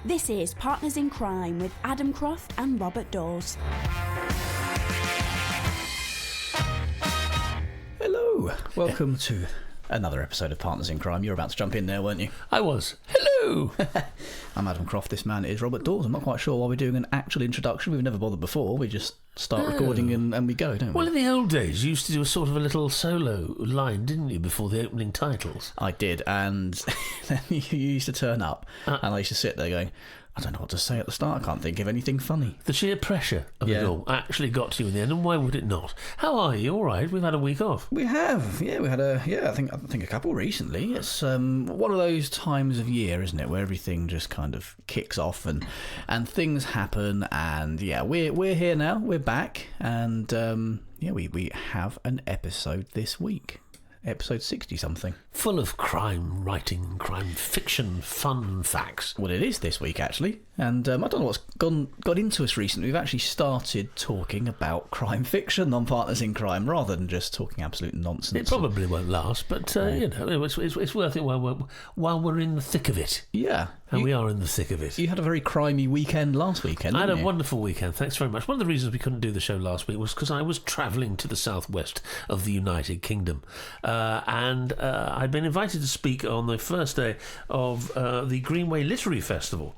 This is Partners in Crime with Adam Croft and Robert Dawes. Hello, welcome to another episode of Partners in Crime. You were about to jump in there, weren't you? I was. Hello! I'm Adam Croft, this man is Robert Dawes. I'm not quite sure why we're doing an actual introduction. We've never bothered before. We just start recording and we go, don't we? Well, in the old days, you used to do a sort of a little solo line, didn't you, before the opening titles? I did, and then you used to turn up, and I used to sit there going, I don't know what to say at the start. I can't think of anything funny. The sheer pressure of it all actually got to you in the end, and why would it not? How are you? All right, we've had a week off. We have, we had I think a couple recently. It's one of those times of year, isn't it, where everything just kind of kicks off and things happen, and we're here now, we're back, and we have an episode this week. Episode 60-something. Full of crime writing, crime fiction, fun facts. Well, it is this week, actually. And I don't know what's got into us recently. We've actually started talking about crime fiction on Partners in Crime, rather than just talking absolute nonsense. It probably won't last, but, it's worth it while we're in the thick of it. Yeah. And we are in the thick of it. You had a very crimey weekend last weekend, I had didn't a you? wonderful weekend, thanks very much. One of the reasons we couldn't do the show last week was because I was travelling to the southwest of the United Kingdom. And I'd been invited to speak on the first day of the Greenway Literary Festival,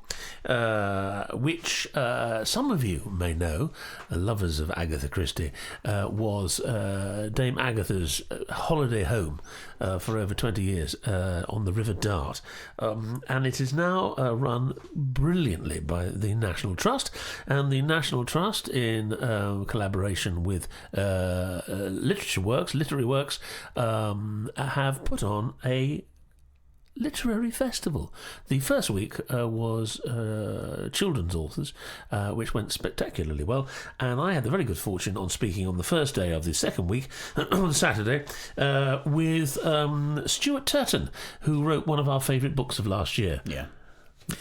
which some of you may know, lovers of Agatha Christie, was Dame Agatha's holiday home for over 20 years on the River Dart. And it is now run brilliantly by the National Trust, and the National Trust, in collaboration with Literary Works, have put on a literary festival. The first week was children's authors, which went spectacularly well, and I had the very good fortune on speaking on the first day of the second week, on Saturday, with Stuart Turton, who wrote one of our favourite books of last year. Yeah.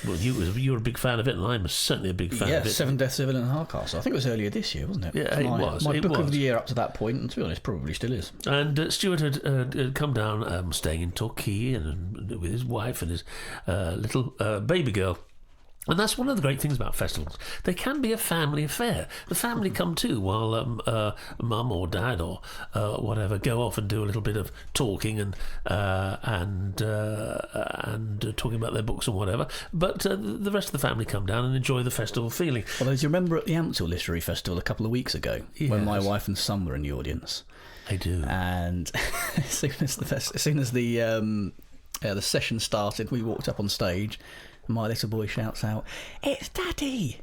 Well, you were a big fan of it, and I'm certainly a big fan of it. 7 Deaths of Villain Hardcastle. I think it was earlier this year, wasn't it? Yeah, it was. My book of the year up to that point, and to be honest, probably still is. And Stuart had come down, staying in Torquay, and with his wife and his little baby girl. And that's one of the great things about festivals. They can be a family affair. The family come too, while mum or dad or whatever go off and do a little bit of talking and talking about their books and whatever. But the rest of the family come down and enjoy the festival feeling. Although, do you remember at the Amstel Literary Festival a couple of weeks ago, when my wife and son were in the audience? I do. And as soon as the session started, we walked up on stage. My little boy shouts out, "It's Daddy!"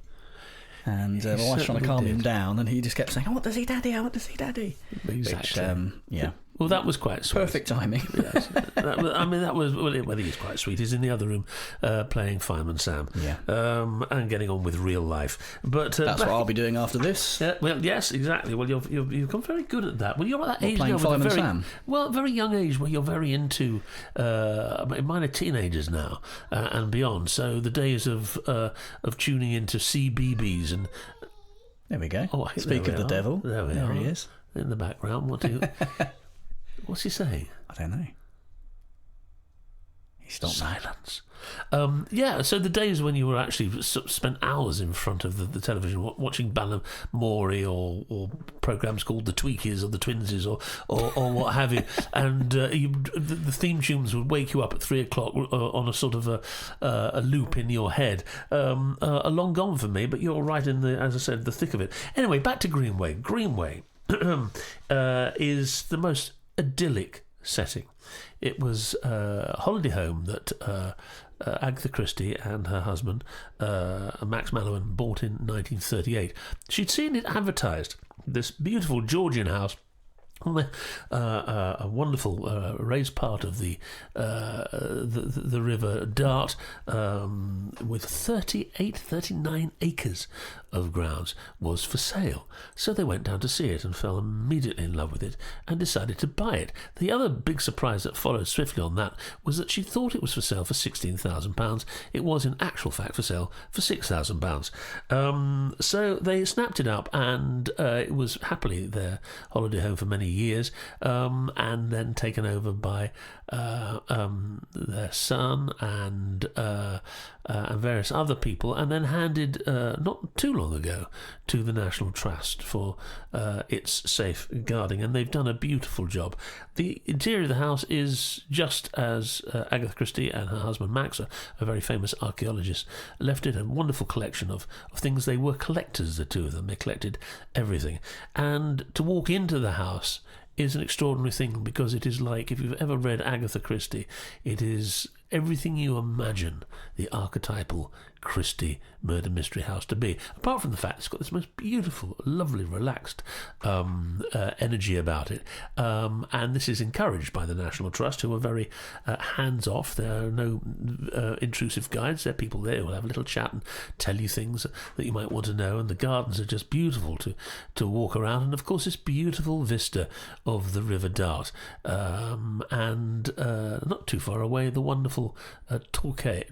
And my wife's trying to calm him down, and he just kept saying, "I want to see Daddy, I want to see Daddy." Exactly. Which, well, that was quite sweet. Perfect timing. Yes. That was, well, he's quite sweet. He's in the other room playing Fireman Sam, and getting on with real life. But that's what I'll be doing after this. Well, yes, exactly. Well, you've become very good at that. Well, you're at that age playing now, Fireman Sam. Well, very young age where you're very into. Mine are teenagers now and beyond. So the days of tuning into CBeebies and. There we go. Oh, Speak of the devil. There he is in the background. What's he saying? I don't know. He stopped. Silence. So the days when you were actually spent hours in front of the television watching Mori or programmes called The Tweakies or The Twinsies or what have you, and the theme tunes would wake you up at 3 o'clock on a sort of a loop in your head, are long gone for me, but you're right in the, as I said, the thick of it. Anyway, back to Greenway. Greenway is the most idyllic setting. It was a holiday home that Agatha Christie and her husband, Max Mallowan, bought in 1938. She'd seen it advertised, this beautiful Georgian house, on a wonderful raised part of the River Dart, with 39 acres of grounds, was for sale. So they went down to see it and fell immediately in love with it and decided to buy it. The other big surprise that followed swiftly on that was that she thought it was for sale for £16,000. It was in actual fact for sale for £6,000. So they snapped it up, and it was happily their holiday home for many years, and then taken over by their son and and various other people, and then handed not too long ago to the National Trust for its safeguarding, and they've done a beautiful job. The interior of the house is just as Agatha Christie and her husband Max, a very famous archaeologist, left it. A wonderful collection of things. They were collectors, the two of them. They collected everything. And to walk into the house is an extraordinary thing, because it is like, if you've ever read Agatha Christie, it is everything you imagine the archetypal Christie murder mystery house to be, apart from the fact it's got this most beautiful, lovely, relaxed energy about it, and this is encouraged by the National Trust, who are very hands-off. There are no intrusive guides. There are people there who will have a little chat and tell you things that you might want to know, and the gardens are just beautiful to walk around, and of course this beautiful vista of the River Dart, and not too far away the wonderful Torquay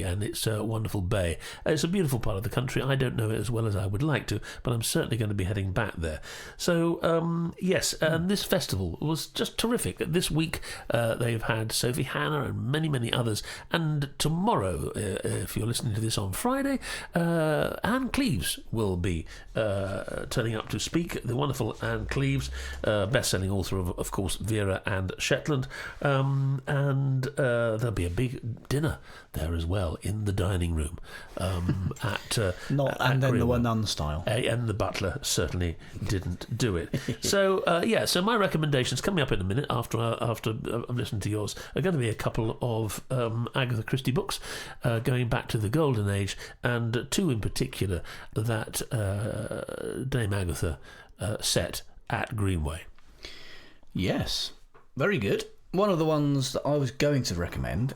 and its wonderful bay. It's a beautiful part of the country. I don't know it as well as I would like to, but I'm certainly going to be heading back there. So yes, this festival was just terrific. This week they've had Sophie Hannah and many others, and tomorrow, if you're listening to this on Friday, Anne Cleeves will be turning up to speak. The wonderful Anne Cleeves, best-selling author of course, Vera and Shetland, and there'll be a big dinner there as well in the dining room at and then there were none style, and the butler certainly didn't do it. So so my recommendations coming up in a minute after I've listened to yours are going to be a couple of Agatha Christie books going back to the Golden Age, and two in particular that Dame Agatha set at Greenway. Yes, very good. One of the ones that I was going to recommend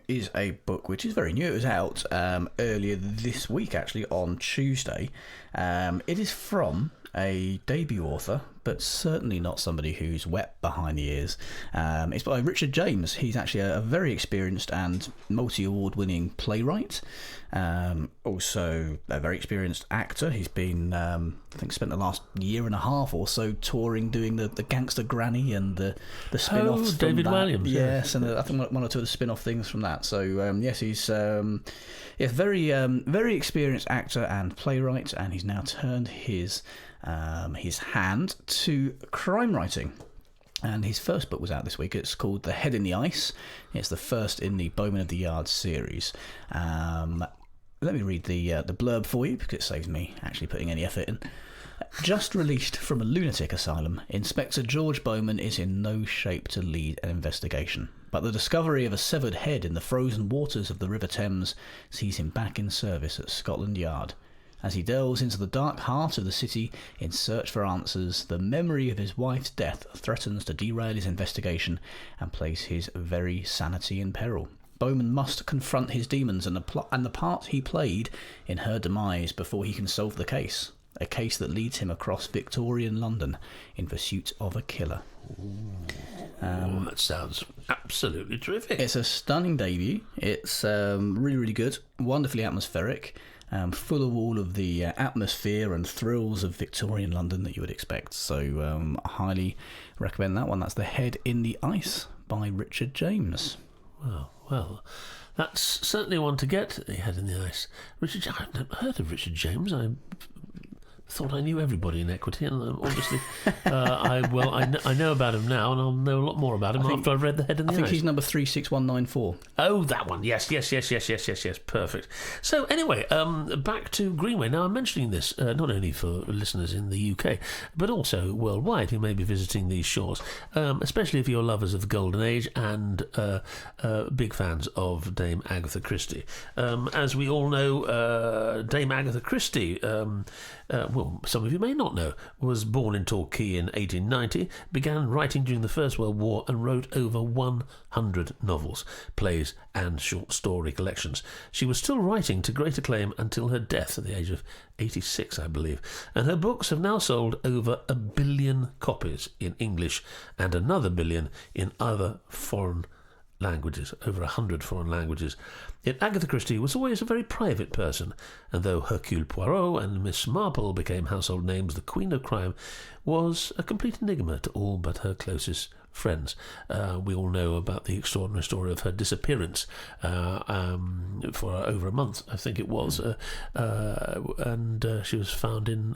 is a book which is very new. It was out earlier this week, actually, on Tuesday. It is from a debut author, but certainly not somebody who's wet behind the ears. It's by Richard James. He's actually a very experienced and multi-award winning playwright. Also a very experienced actor. He's been, I think, spent the last year and a half or so touring, doing the Gangster Granny and the spin-offs. Oh, David Williams. Yes, and I think one or two of the spin-off things from that. So yes, he's very experienced actor and playwright, and he's now turned his hand to crime writing. And his first book was out this week. It's called The Head in the Ice. It's the first in the Bowman of the Yard series. Let me read the blurb for you, because it saves me actually putting any effort in. Just released from a lunatic asylum, Inspector George Bowman is in no shape to lead an investigation. But the discovery of a severed head in the frozen waters of the River Thames sees him back in service at Scotland Yard. As he delves into the dark heart of the city in search for answers, the memory of his wife's death threatens to derail his investigation and place his very sanity in peril. Bowman must confront his demons and the part he played in her demise before he can solve the case. A case that leads him across Victorian London in pursuit of a killer. That sounds absolutely terrific. It's a stunning debut. It's really good, wonderfully atmospheric. Full of all of the atmosphere and thrills of Victorian London that you would expect. So I highly recommend that one. That's The Head in the Ice by Richard James. Well, that's certainly one to get. The Head in the Ice. I've never heard of Richard James. I thought I knew everybody in Equity, and obviously I know about him now, and I'll know a lot more about him after I've read The Head in the Ice. I think he's number 36194. Oh, that one. Yes. Perfect. So anyway, back to Greenway. Now, I'm mentioning this not only for listeners in the UK, but also worldwide who may be visiting these shores, especially if you're lovers of the Golden Age and big fans of Dame Agatha Christie. As we all know, Dame Agatha Christie, well, some of you may not know, was born in Torquay in 1890, began writing during the First World War, and wrote over 100 novels, plays and short story collections. She was still writing to great acclaim until her death at the age of 86, I believe, and her books have now sold over 1 billion copies in English and another billion in other foreign languages, over 100 foreign languages. Yet Agatha Christie was always a very private person, and though Hercule Poirot and Miss Marple became household names, the Queen of Crime was a complete enigma to all but her closest friends. We all know about the extraordinary story of her disappearance for over a month, I think it was, and she was found in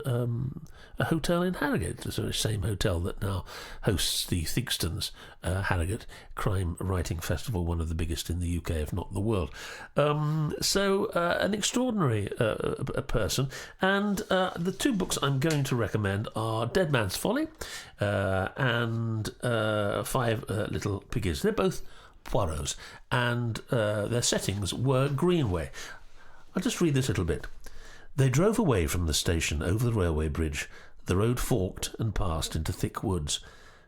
a hotel in Harrogate, the same hotel that now hosts the Theakston's Harrogate Crime Writing Festival, one of the biggest in the UK, if not the world. So an extraordinary person, and the two books I'm going to recommend are Dead Man's Folly and Five Little Piggies. They're both Poirots, and their settings were Greenway. I'll just read this little bit. They drove away from the station over the railway bridge. The road forked and passed into thick woods,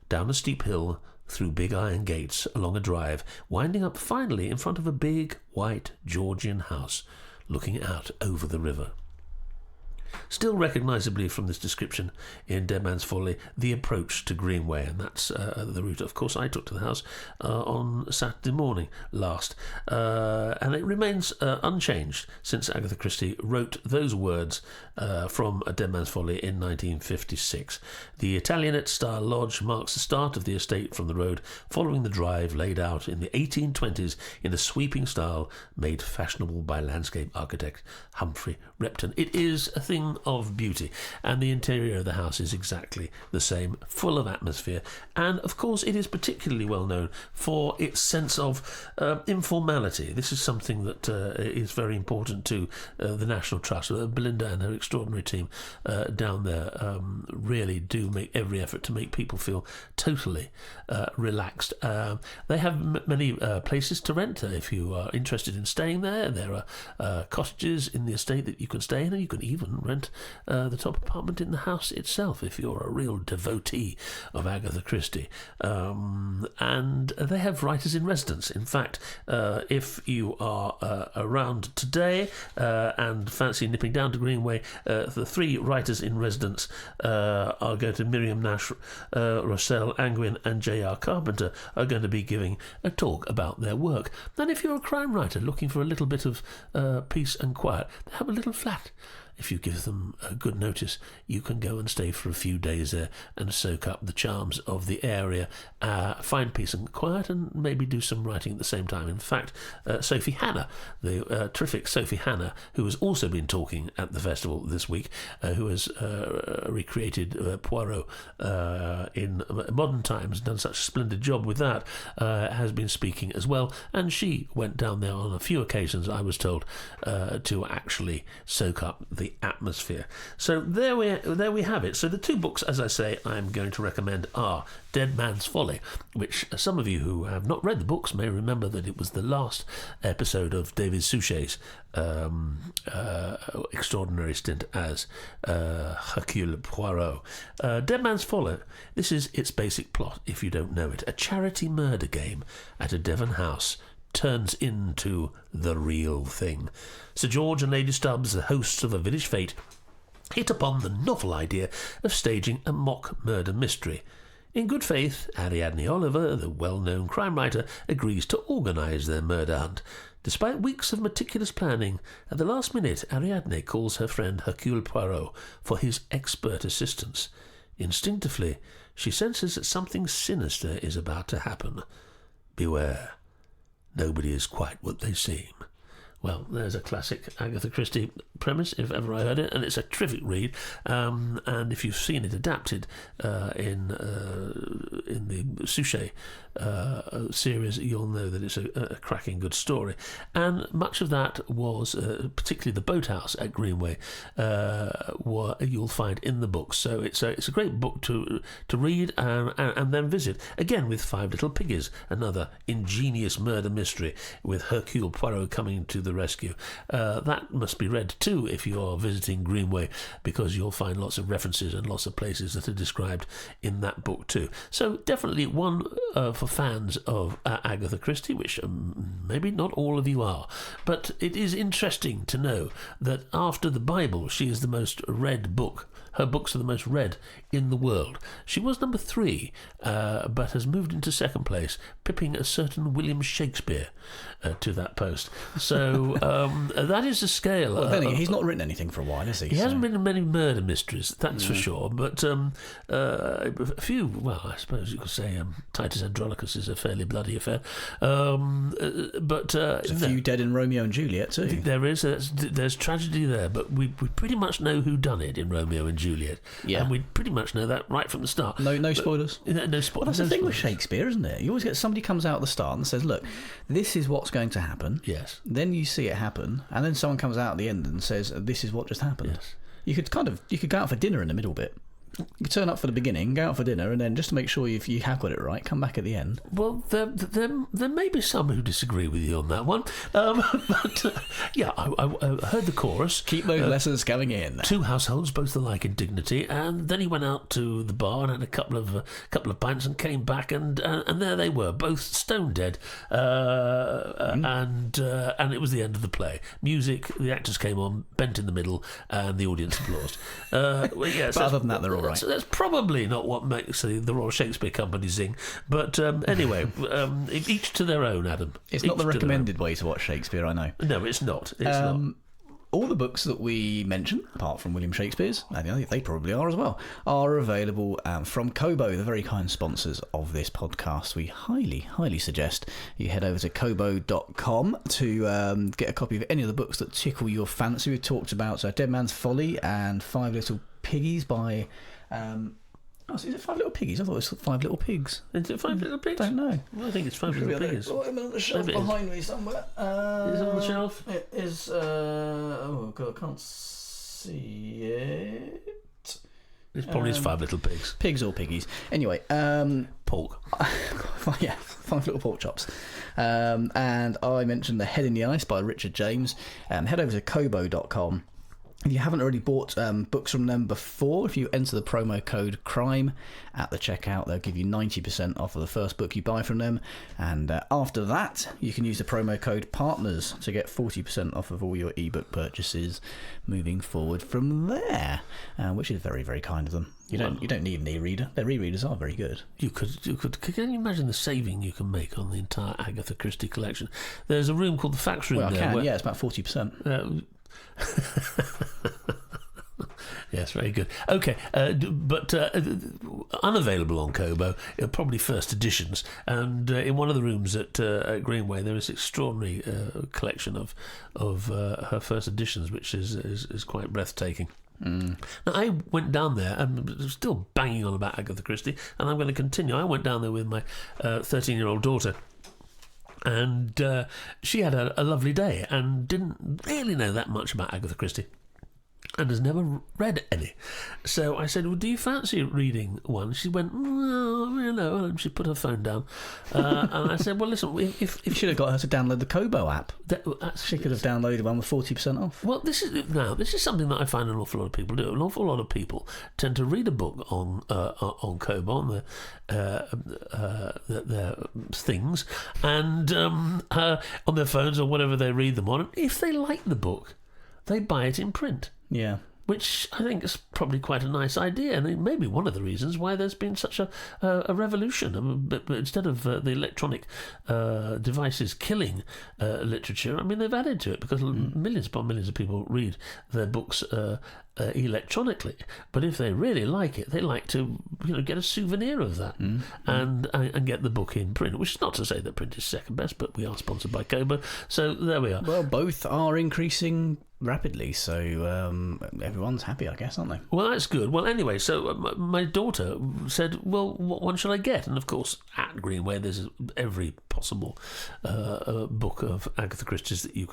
down a steep hill, through big iron gates, along a drive, winding up finally in front of a big, white Georgian house, looking out over the river. Still recognisably from this description in Dead Man's Folly, the approach to Greenway, and that's the route, of course, I took to the house on Saturday morning last. And it remains unchanged since Agatha Christie wrote those words from A Dead Man's Folly in 1956. The Italianate-style lodge marks the start of the estate from the road, following the drive laid out in the 1820s in a sweeping style made fashionable by landscape architect Humphrey Repton. It is a thing of beauty, and the interior of the house is exactly the same, full of atmosphere, and of course it is particularly well known for its sense of informality. This is something that is very important to the National Trust. Belinda and her extraordinary team down there really do make every effort to make people feel totally relaxed. They have many places to rent if you are interested in staying there. There are cottages in the estate that you can stay in, and you can even rent the top apartment in the house itself if you're a real devotee of Agatha Christie. And they have writers in residence. In fact, if you are around today and fancy nipping down to Greenway, the three writers in residence are going to Miriam Nash, Rossell Angwin and J.R. Carpenter are going to be giving a talk about their work. And if you're a crime writer looking for a little bit of peace and quiet, they have a little flat. If you give them a good notice, you can go and stay for a few days there and soak up the charms of the area, find peace and quiet, and maybe do some writing at the same time. In fact, Sophie Hannah, the terrific Sophie Hannah, who has also been talking at the festival this week, who has recreated Poirot in modern times, done such a splendid job with that, has been speaking as well, and she went down there on a few occasions, I was told, to actually soak up the atmosphere. So there we have it. So the two books, as I say, I'm going to recommend are Dead Man's Folly, which some of you who have not read the books may remember that it was the last episode of David Suchet's extraordinary stint as Hercule Poirot. Dead Man's Folly, this is its basic plot, if you don't know it. A charity murder game at a Devon house turns into the real thing. Sir George and Lady Stubbs, the hosts of a village fete, hit upon the novel idea of staging a mock murder mystery. In good faith, Ariadne Oliver, the well-known crime writer, agrees to organise their murder hunt. Despite weeks of meticulous planning, at the last minute Ariadne calls her friend Hercule Poirot for his expert assistance. Instinctively, she senses that something sinister is about to happen. Beware. Nobody is quite what they seem. Well, there's a classic Agatha Christie premise, if ever I heard it, and it's a terrific read. And if you've seen it adapted in the Suchet series, you'll know that it's a cracking good story. And much of that was, particularly the boathouse at Greenway, you'll find in the books. So it's a great book to read and then visit. Again, with Five Little Piggies, another ingenious murder mystery with Hercule Poirot coming to the rescue. That must be read too if you're visiting Greenway, because you'll find lots of references and lots of places that are described in that book too. So definitely one for fans of Agatha Christie, which maybe not all of you are. But it is interesting to know that after the Bible, she is the most read book her books are the most read in the world. She was number 3, but has moved into second place, pipping a certain William Shakespeare to that post. So that is the scale. Well, then he's not written anything for a while, has he? He hasn't written many murder mysteries, that's for sure. But a few, well, I suppose you could say Titus Andronicus is a fairly bloody affair. But there's a few dead in Romeo and Juliet too. There is. There's tragedy there, but we pretty much know who done it in Romeo and Juliet. Yeah. And we pretty much know that right from the start. No spoilers? No spoilers. Well, that's the thing with Shakespeare, isn't it? You always get somebody comes out at the start and says, look, this is what's going to happen. Yes. Then you see it happen, and then someone comes out at the end and says, this is what just happened. Yes. You could go out for dinner in the middle bit. You could turn up for the beginning, go out for dinner, and then just to make sure if you have got it right, come back at the end. Well, there may be some who disagree with you on that one. But yeah, I heard the chorus. Keep those lessons coming in. 2 households, both alike in dignity, and then he went out to the bar and had a couple of pints and came back, and there they were, both stone dead, and it was the end of the play. Music, the actors came on, bent in the middle, and the audience applauded. Well, yes, but other than that, they're all right. That's probably not what makes the Royal Shakespeare Company sing. But anyway, each to their own, Adam. It's not the recommended way to watch Shakespeare, I know. No, it's not. It's not. All the books that we mentioned, apart from William Shakespeare's, and they probably are as well, are available from Kobo, the very kind sponsors of this podcast. We highly, highly suggest you head over to kobo.com to get a copy of any of the books that tickle your fancy. We talked about Dead Man's Folly and 5 Little Piggies by... is it 5 Little Piggies? I thought it was 5 Little Pigs. Is it 5 Little Pigs? Don't know. Well, I think it's 5 Little Pigs. I'm on the shelf behind me somewhere. Is it on the shelf? It is. Oh god, I can't see it. It's probably 5 Little Pigs. Pigs or piggies. Anyway, pork. Yeah, 5 Little Pork Chops. And I mentioned The Head in the Ice by Richard James. Head over to kobo.com. If you haven't already bought books from them before, if you enter the promo code CRIME at the checkout, they'll give you 90% off of the first book you buy from them. And after that, you can use the promo code PARTNERS to get 40% off of all your ebook purchases moving forward from there, which is very, very kind of them. You don't need an e-reader. Their e-readers are very good. You could. Can you imagine the saving you can make on the entire Agatha Christie collection? There's a room called the Fax Room. Well, I there. can. Yeah, it's about 40%. Yes, very good. Okay, but unavailable on Kobo, probably first editions. And in one of the rooms at Greenway, there is an extraordinary collection of her first editions, which is quite breathtaking. Now, I went down there, I'm still banging on about Agatha Christie, and I'm going to continue. I went down there with my 13-year-old daughter. And she had a lovely day and didn't really know that much about Agatha Christie and has never read any. So I said, well, do you fancy reading one? She went, no, and she put her phone down. And I said, well, listen, if you should have got her to download the Kobo app. She could have downloaded one with 40% off. Well, this is something that I find an awful lot of people do. An awful lot of people tend to read a book on Kobo, on their things, and on their phones or whatever they read them on. And if they like the book, they buy it in print. Yeah. Which I think is probably quite a nice idea, and it may be one of the reasons why there's been such a revolution. But instead of the electronic devices killing literature, I mean, they've added to it because millions upon millions of people read their books electronically. But if they really like it, they like to get a souvenir of that and get the book in print. Which is not to say that print is second best, but we are sponsored by Kobo, so there we are. Well, both are increasing rapidly, so everyone's happy, I guess, aren't they? Well, that's good. Well, anyway, so my daughter said, well, what one should I get? And of course, at Greenway, there's every possible book of Agatha Christie's that you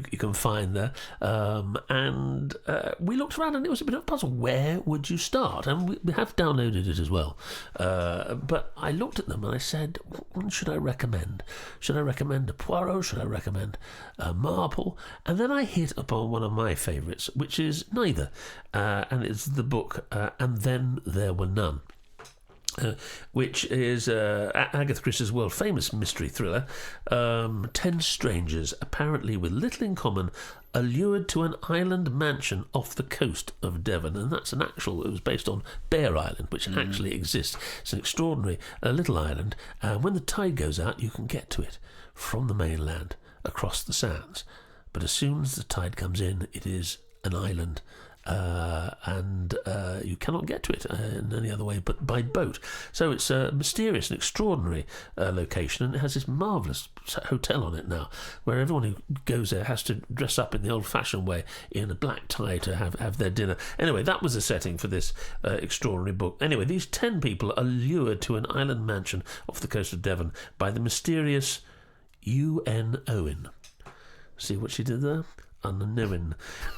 can find there. And we looked around, and it was a bit of a puzzle. Where would you start? And we have downloaded it as well. But I looked at them and I said, what one should I recommend? Should I recommend a Poirot? Should I recommend a Marple? And then I hit upon one of my favourites, which is neither, and it's the book And Then There Were None. which is Agatha Christie's world-famous mystery thriller. 10 strangers, apparently with little in common, are lured to an island mansion off the coast of Devon. And that's it was based on Bear Island, which actually exists. It's an extraordinary little island. And when the tide goes out, you can get to it from the mainland across the sands. But as soon as the tide comes in, it is an island. And you cannot get to it in any other way but by boat. So it's a mysterious and extraordinary location, and it has this marvellous hotel on it now, where everyone who goes there has to dress up in the old-fashioned way in a black tie to have their dinner. Anyway, that was the setting for this extraordinary book. Anyway, these 10 people are lured to an island mansion off the coast of Devon by the mysterious U.N. Owen. See what she did there? Unknown.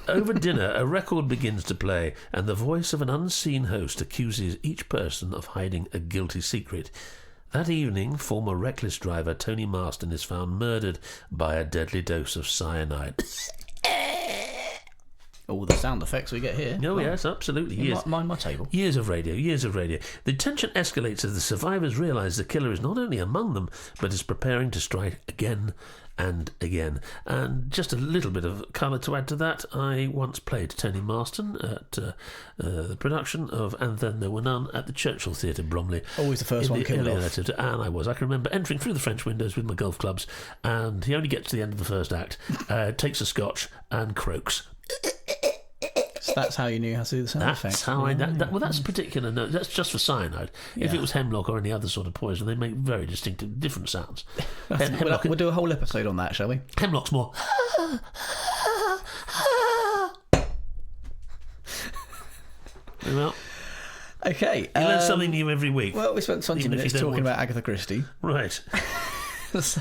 Over dinner, a record begins to play, and the voice of an unseen host accuses each person of hiding a guilty secret. That evening, former reckless driver Tony Marston is found murdered by a deadly dose of cyanide. All the sound effects we get here. Oh, yes, absolutely. Mind my table. Years of radio. The tension escalates as the survivors realise the killer is not only among them, but is preparing to strike again and again. And just a little bit of colour to add to that, I once played Tony Marston at the production of And Then There Were None at the Churchill Theatre, Bromley. Always the first one killed off. And I can remember entering through the French windows with my golf clubs, and he only gets to the end of the first act, takes a scotch and croaks. So that's how you knew how to do the sound effects. That's how that's a particular note. That's just for cyanide. Yeah. If it was hemlock or any other sort of poison, they make very distinctive, different sounds. We'll do a whole episode on that, shall we? Hemlock's more. Well, okay. You learn something new every week. Well, we spent 20 minutes talking about Agatha Christie. Right. So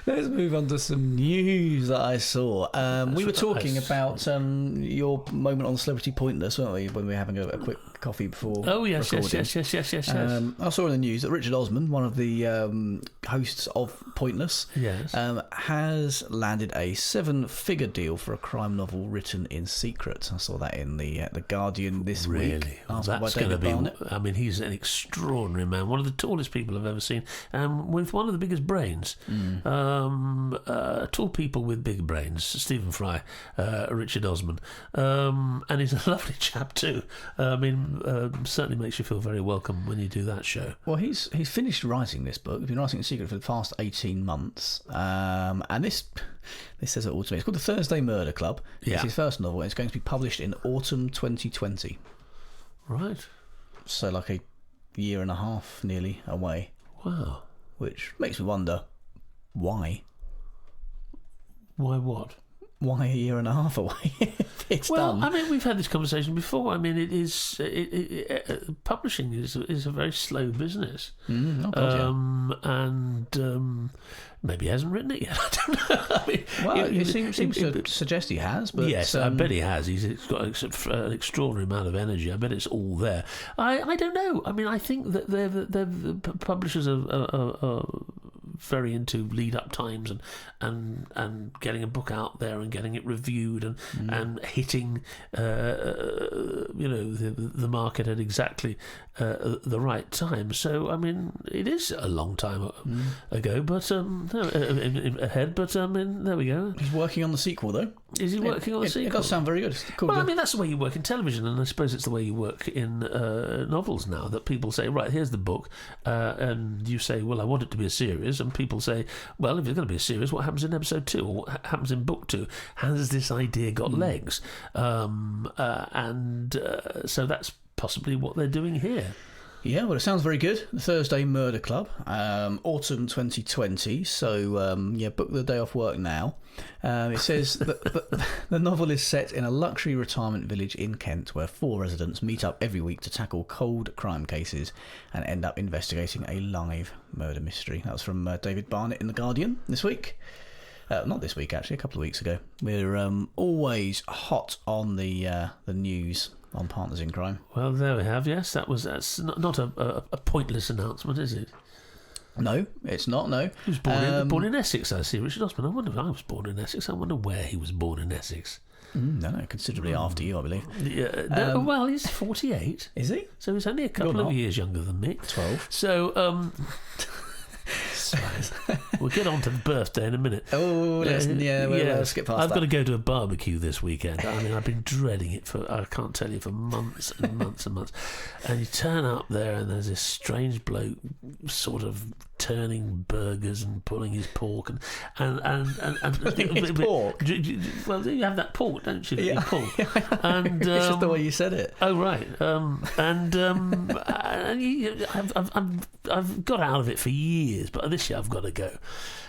let's move on to some news that I saw. We were talking about your moment on Celebrity Pointless, weren't we, when we were having a quick coffee before yes. I saw in the news that Richard Osman, one of the hosts of Pointless, has landed a 7-figure deal for a crime novel written in secret. I saw that in the Guardian this week. Really? That's going to be... I mean, he's an extraordinary man, one of the tallest people I've ever seen, with one of the biggest brains. Tall people with big brains. Stephen Fry, Richard Osman, and he's a lovely chap too. I mean, certainly makes you feel very welcome when you do that show. Well, he's finished writing this book. He's been writing in secret for the past 18 months, and this says it all to me. It's called The Thursday Murder Club. It's his first novel, and it's going to be published in autumn 2020. Right. So like a year and a half nearly away. Wow. Which makes me wonder, why? Why what? Why a year and a half away? It's done. I mean, we've had this conversation before. I mean, publishing is a very slow business. And maybe he hasn't written it yet. I don't know. I mean, it seems to suggest he has. But yes, I bet he has. He's got an extraordinary amount of energy. I bet it's all there. I don't know. I mean, I think that the publishers are very into lead-up times and getting a book out there and getting it reviewed and hitting the market at exactly the right time. So I mean, it is a long time ago, but ahead. But I mean, there we go. He's working on the sequel, though. Is he working on the sequel? It does sound very good. Cool. Well, I mean, that's the way you work in television, and I suppose it's the way you work in novels now. That people say, right, here's the book, and you say, well, I want it to be a series, and people say, well, if it's going to be a series, what happens in episode 2 or what happens in book 2? Has this idea got legs? So that's possibly what they're doing here. Yeah, well, it sounds very good. The Thursday Murder Club, autumn 2020. So, book the day off work now. It says that the novel is set in a luxury retirement village in Kent where 4 residents meet up every week to tackle cold crime cases and end up investigating a live murder mystery. That was from David Barnett in The Guardian this week. Not this week, actually, a couple of weeks ago. We're always hot on the news on Partners in Crime. Well, there we have. Yes, that's not a pointless announcement, is it? No, it's not. No, He was born in Essex. I see, Richard Osman. I wonder if I was born in Essex. I wonder where he was born in Essex. No, considerably after you, I believe. Yeah, no, well, he's 48. Is he? So he's only a couple of years younger than me. 12. So, we'll get on to the birthday in a minute. Oh, we'll skip past I've that. got to go to a barbecue this weekend. I mean, I've been dreading it I can't tell you, for months and months and months. And you turn up there and there's this strange bloke sort of turning burgers and pulling his pork and his pork? Well, you have that pork, don't you? that Yeah. you pull. And It's just the way you said it. Oh right, I've got out of it for years, but this year I've got to go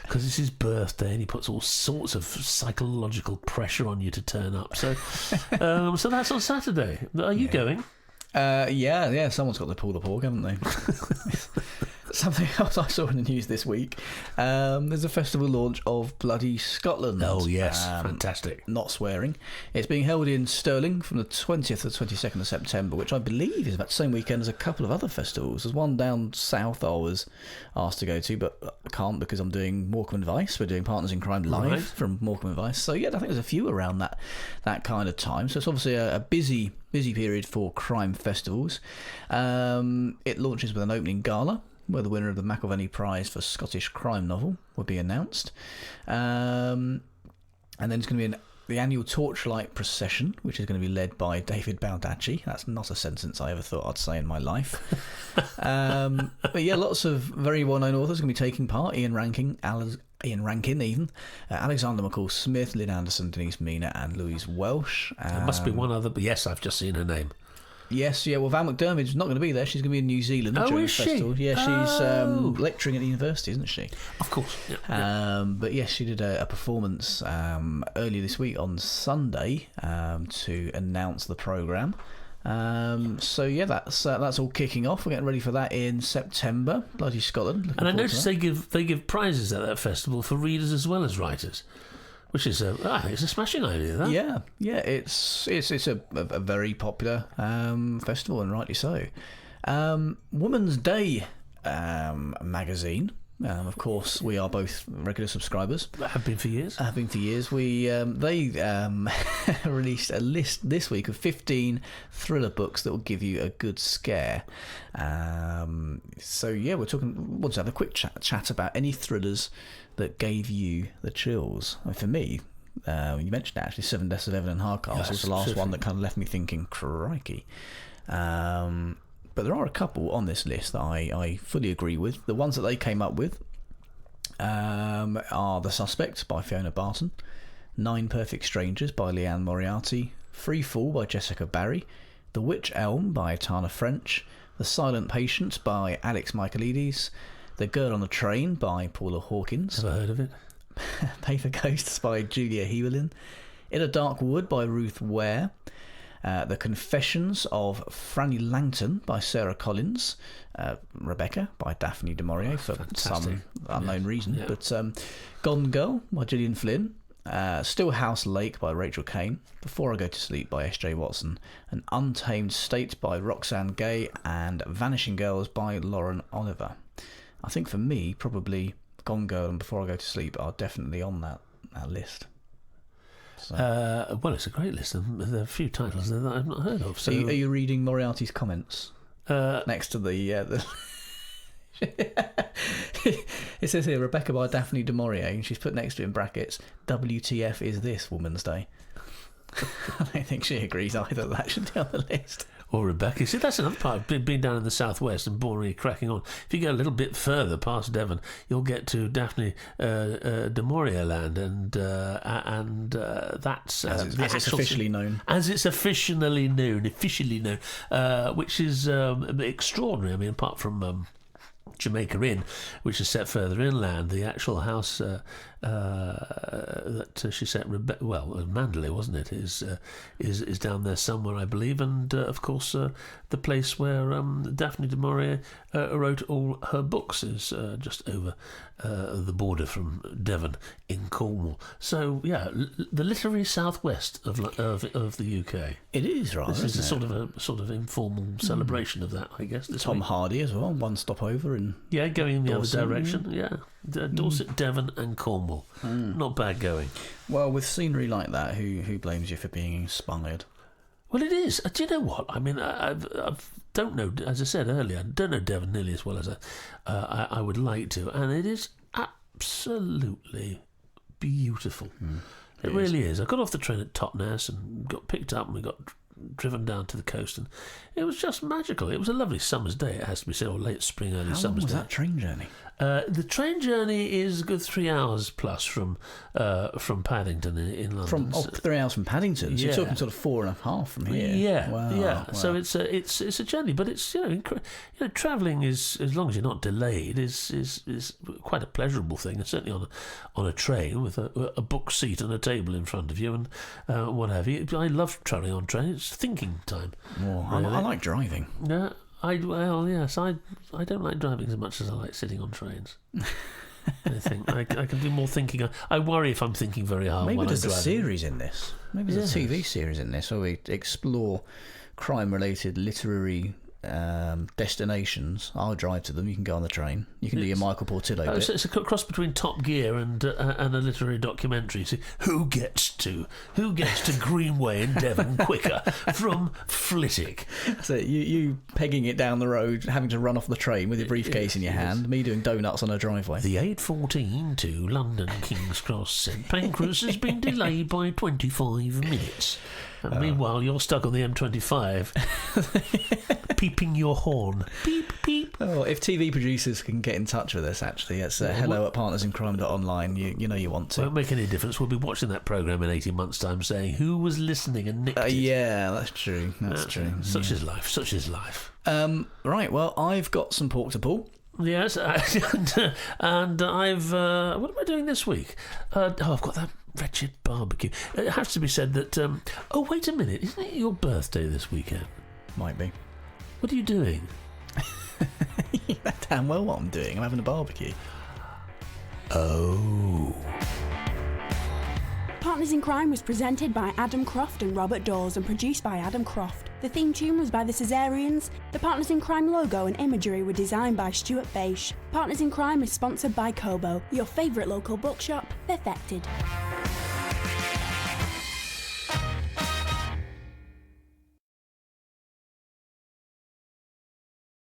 because it's his birthday and he puts all sorts of psychological pressure on you to turn up. So, so that's on Saturday. Are you going? Yeah. Someone's got to pull the pork, haven't they? Something else I saw in the news this week. There's a festival launch of Bloody Scotland. Oh yes, fantastic. Not swearing. It's being held in Stirling from the 20th to the 22nd of September, which I believe is about the same weekend as a couple of other festivals. There's one down south I was asked to go to, but I can't because I'm doing Morecambe Advice. We're doing Partners in Crime live from Morecambe Advice. So yeah, I think there's a few around that kind of time. So it's obviously a busy period for crime festivals. It launches with an opening gala, where the winner of the McIlvenney Prize for Scottish Crime Novel will be announced. And then it's going to be the annual Torchlight Procession, which is going to be led by David Baldacci. That's not a sentence I ever thought I'd say in my life. But yeah, lots of very well-known authors are going to be taking part. Ian Rankin, Alexander McCall Smith, Lynn Anderson, Denise Mina, and Louise Welsh. There must be one other, but yes, I've just seen her name. Yes, yeah. Well, Val McDermott's not going to be there. She's going to be in New Zealand during the is she? festival. Yeah, she's lecturing at the university, isn't she? Of course. Yeah. But yes, she did a performance earlier this week on Sunday to announce the programme. So yeah, that's all kicking off. We're getting ready for that in September. Bloody Scotland. And I noticed they give prizes at that festival for readers as well as writers. Which is it's a smashing idea, that. Yeah, it's a very popular festival, and rightly so. Women's Day magazine. Of course, we are both regular subscribers. Have been for years. We they released a list this week of 15 thriller books that will give you a good scare. So yeah, we'll to have a quick chat about any thrillers that gave you the chills. And for me, you mentioned it, actually, 7 Deaths of Evelyn Hardcastle was the last one that kind of left me thinking, crikey. But there are a couple on this list that I fully agree with. The ones that they came up with are The Suspect by Fiona Barton, 9 Perfect Strangers by Leanne Moriarty, Free Fall by Jessica Barry, The Witch Elm by Tana French, The Silent Patient by Alex Michaelides, The Girl on the Train by Paula Hawkins. Never heard of it. Paper Ghosts by Julia Hewlin, In a Dark Wood by Ruth Ware, The Confessions of Franny Langton by Sarah Collins, Rebecca by Daphne du Maurier for some unknown reason, but Gone Girl by Gillian Flynn, Stillhouse Lake by Rachel Kane, Before I Go to Sleep by S.J. Watson, An Untamed State by Roxanne Gay, and Vanishing Girls by Lauren Oliver. I think for me, probably Gone Girl and Before I Go to Sleep are definitely on that list. So. Well, it's a great list. There are a few titles there that I've not heard of. So, are you reading Moriarty's comments next to the? It says here Rebecca by Daphne du Maurier, and she's put next to it in brackets, WTF is this Woman's Day? I don't think she agrees either. That should be on the list. Or Rebecca. See, that's another part. Being down in the southwest and boring, cracking on. If you go a little bit further past Devon, you'll get to Daphne du Maurier land, and that's as it's officially known. As it's officially known, which is extraordinary. I mean, apart from Jamaica Inn, which is set further inland, the actual house that she set Mandalay, wasn't it, is down there somewhere, I believe, and of course the place where Daphne du Maurier wrote all her books is just over the border from Devon in Cornwall. So yeah, the literary southwest of the UK. It is, right. This is a sort of informal celebration of that, I guess. Tom Hardy as well, one stop over in and Yeah, going in the Dorset, other direction. Yeah, Dorset, Devon, and Cornwall. Not bad going. well, with scenery like that, who blames you for being inspired? Well, it is. Do you know what? I mean, I don't know. As I said earlier, I don't know Devon nearly as well as I would like to, and it is absolutely beautiful. It really is. I got off the train at Totnes and got picked up, and we got driven down to the coast, and it was just magical. It was a lovely summer's day, it has to be said, or late spring, early How long summer's was day. that train journey? The train journey is a good 3 hours plus from Paddington in London. 3 hours from Paddington. So Yeah. you're talking sort of 4.5 from here. Yeah, Wow, yeah. wow. So it's a journey, but it's travelling is, as long as you're not delayed, is quite a pleasurable thing. And certainly on a train with a book seat and a table in front of you and what have you. I love travelling on train. It's thinking time. Oh, I like driving. Yeah. I don't like driving as much as I like sitting on trains. I think I can do more thinking. I worry if I'm thinking very hard. Maybe when there's I'm a driving. series in this. Maybe there's a TV series in this where we explore crime-related literary destinations. I'll drive to them. You can go on the train. You can do your Michael Portillo bit. So it's a cross between Top Gear and a literary documentary. So who gets to Greenway in Devon quicker from Flitwick? So you pegging it down the road, having to run off the train with your briefcase in your hand. Me doing donuts on a driveway. The 8:14 to London King's Cross St Pancras has been delayed by 25 minutes. And meanwhile, you're stuck on the M25, peeping your horn. Beep, beep. Oh, if TV producers can get in touch with us, actually, it's hello@partnersincrime.online. You know you want to. Won't make any difference. We'll be watching that programme in 18 months' time saying who was listening and nicked it. Yeah, that's true. That's true. Such is life. Such is life. Right, well, I've got some pork to pull. Yes, and I've... what am I doing this week? I've got that wretched barbecue. It has to be said that... oh, wait a minute. Isn't it your birthday this weekend? Might be. What are you doing? You know damn well what I'm doing. I'm having a barbecue. Oh... Partners in Crime was presented by Adam Croft and Robert Dawes and produced by Adam Croft. The theme tune was by the Caesareans. The Partners in Crime logo and imagery were designed by Stuart Beisch. Partners in Crime is sponsored by Kobo, your favourite local bookshop, perfected.